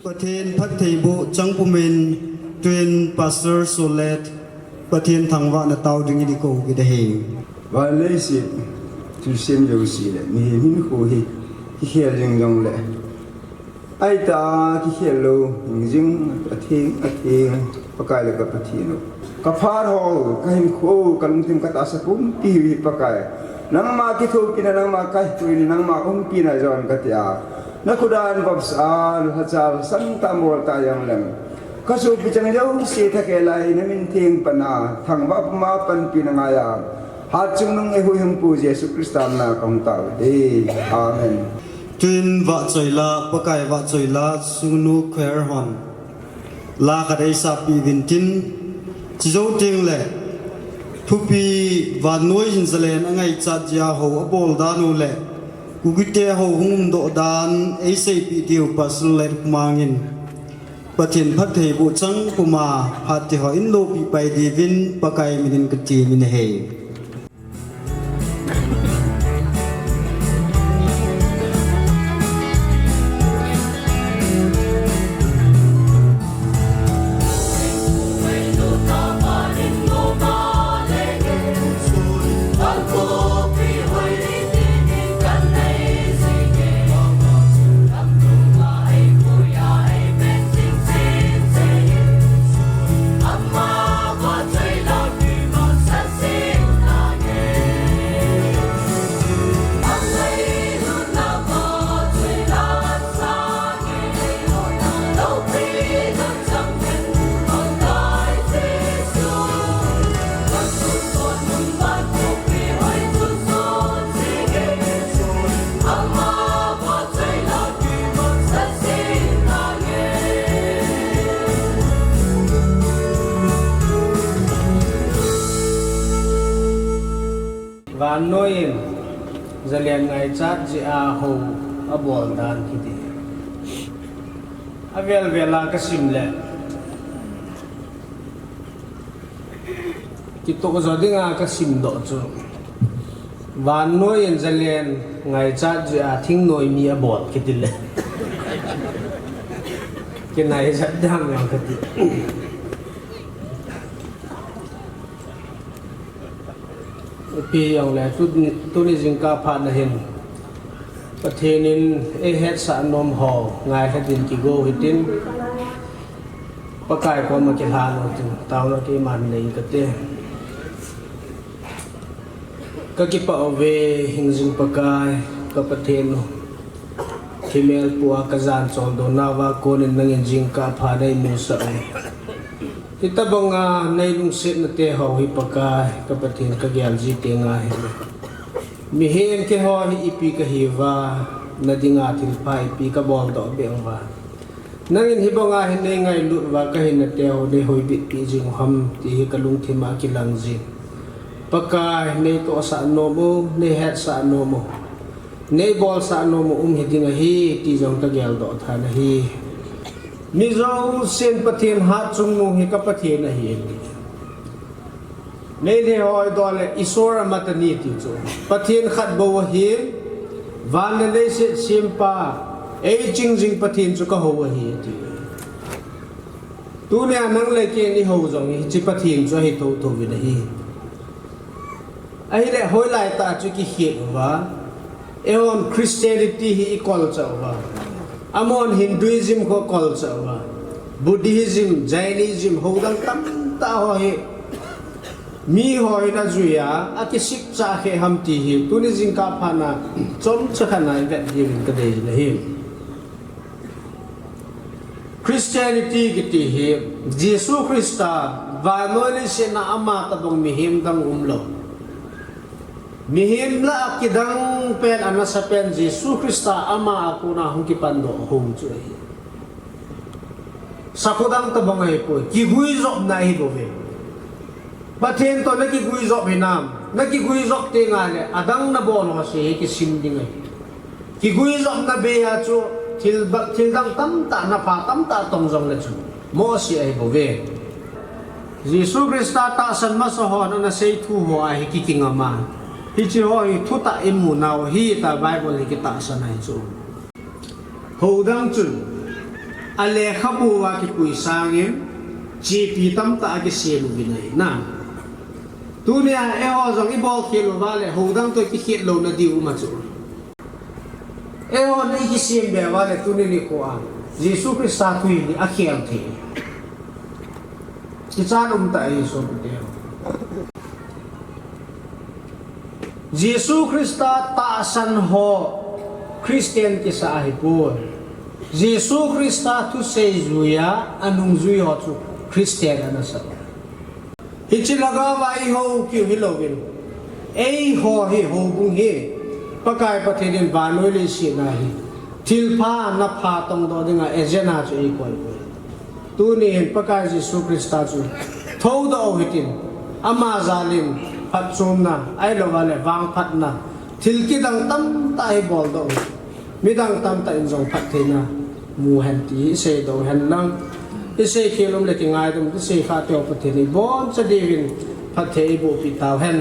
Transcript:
ประเทศพัทยบุจังปุมินทวินพาสเตอร์โซเลตประเทศทางวานเตาดึงดิโกกิดเฮวันเลสิทุเซมโยสีเลยมีหินโคฮิที่เขียนยังยองเลยไอตาที่เขียนโลยิงประเทศประกายเลยกับประเทศโลกับพาร์ฮอลกับหินโคกับลุงทิมกับตาสกุมปีวิประกายนังมาที่ทูกินนังมาไก่ตุยนังมาอุ้มปีน่ะจอนกัตยานักขุดานบับสานฮัจจาสันตามวลตายังเลงข้าสูบไปจังเจ้าเสียทะเกลัยนั่งมินเทียงปนาทางบับมาปันปีนังอายาหาจุงนังเอหุยมปูเยซูคริสต์นาคำตาวดีอาเมนทวินวะจอยลาประกายวะจอยลาสุนุแควร์ฮอนลากระไดสับปีวินทินจิโจติงเล่ทุปีวันน้อยหินเสลนอังไงจัดยาหัวบอลดานูเล่กูกิเตะหัวหุ่มโดดานไอเซปีเดียวปัสเล็ดมางินประเทศพัทยบุจังกุมาพัทยอินโดปีไปดีวินปะไกมินินกตีมินเฮวันน้อยจะเรียนไงจัดจะอาหูอบอลดานคิดดีเวลาก็สิมเลยคิดตัวก็จะดิ้งอาก็สิมดอกจูวันน้อยจะเรียนไงจัดจะอาทิ้งน้อยมีอบอลคิดดีเลยคิดไหนจัดดังอย่างคิดดีปีอย่างแรกตุนิจิงกาพานะเห็นประเทศนี้เฮ็ดสารนมห่อง่ายแค่ดินกิโกหิตินประกายความมาเกลาโนจึงตาวนักมันในกเตก็กิปะเวหิงจิงประกายกับประเทศโนที่เมลปัวกระจานจอนโดนาวาโกนินนังจิงกาพาได้มูสไอที่ตะบังในลุงเสนเตหอหิปกายกับประเทศกะเกียลจีเตงาเห็นมีเห็นที่หอหิอีปีกะฮิวานาดิงาทิลพายปีกะบอลดอกเบงวานั่งหิบังเห็นในไงลุดว่ากะเห็นเตหอในหอยบิดปีจิงฮัมที่กะลุงทิมากิลังจีปกายในตัวสานโนโมในเฮดสานโนโมในบอลสานโนโมหิดิงะฮีที่จงกะเกียลดอกทานฮีมิโซเซนประเทศฮัตจุงนุงฮิกับประเทศนะฮีในเรื่องไอ้ตัวเลยอิสรามัตนีติจูประเทศขัดบัวฮีวันเลเซซิมปาเอจิงจิงประเทศจุกหัวฮีติตัวเนี่ยนั่งเลยเกี่ยนี่หัวจงฮีจิประเทศจุให้โตโตวินาฮีไอ้เรื่องหอยไหลตาจุกิเขียนว่าเออนคริสเตียนิตี้ฮีอีกอลเจ้าว่าAmon Hinduism ko culture wa Buddhism Jainism hodang tamta hoye mi hoy na juya akisik cha khe hamti hi tunizing ka phana chom chakhana vet yin ka de le hi Christianity ki hi Jesus Christa va noile se na ama tabong mihim dang umlo mihim la akidang pen ana sa pen Jesus Christa ama ako na hong kipando hong chuy sakudang tabang ay po kiguizok na hibobe batin to nagiguizok hinam nagiguizok tingale adang na bono kasi kisimding ay kiguizok na beya chu tildang tamta na pa tamta tongjong na chu mo si ay bobe Jesus Christa ta san masohon na say tu ho ay kikingama Hichi hoi tuta imu nao hi ta Bible hi kita sanay chu. Hodang chu ale khabuwa ki pui sangin gp tam ta ki selu binai na tunia e ho jong i bol khelo wale hodang to ki khit lo na diu ma chu e ho nei ki sim be wale tuni ni ko a jesu christ thui ni a khiam the ki cha ta ai so de jesu christa ta san ho christian ki sa hi pu jesu christa tu sei zuya anung zui ho chu christian ana sa hichilaga wa i ho ki hilovin ei ho hi ho bung hi pakai pathin ba noi le si na hi thil pha na pha tong do dinga ejena chu ei koi tu ni pakai jesu christa chu tho do hitin ama zalim phat chum na ai lo wale wang phat na thil ki dang tam tai bol do mi dang tam ta in jong phat thina mu han ti se do han lang ise khelom le ki ngai dum ise kha te op the ni bon cha devin phat the bo pi taw hen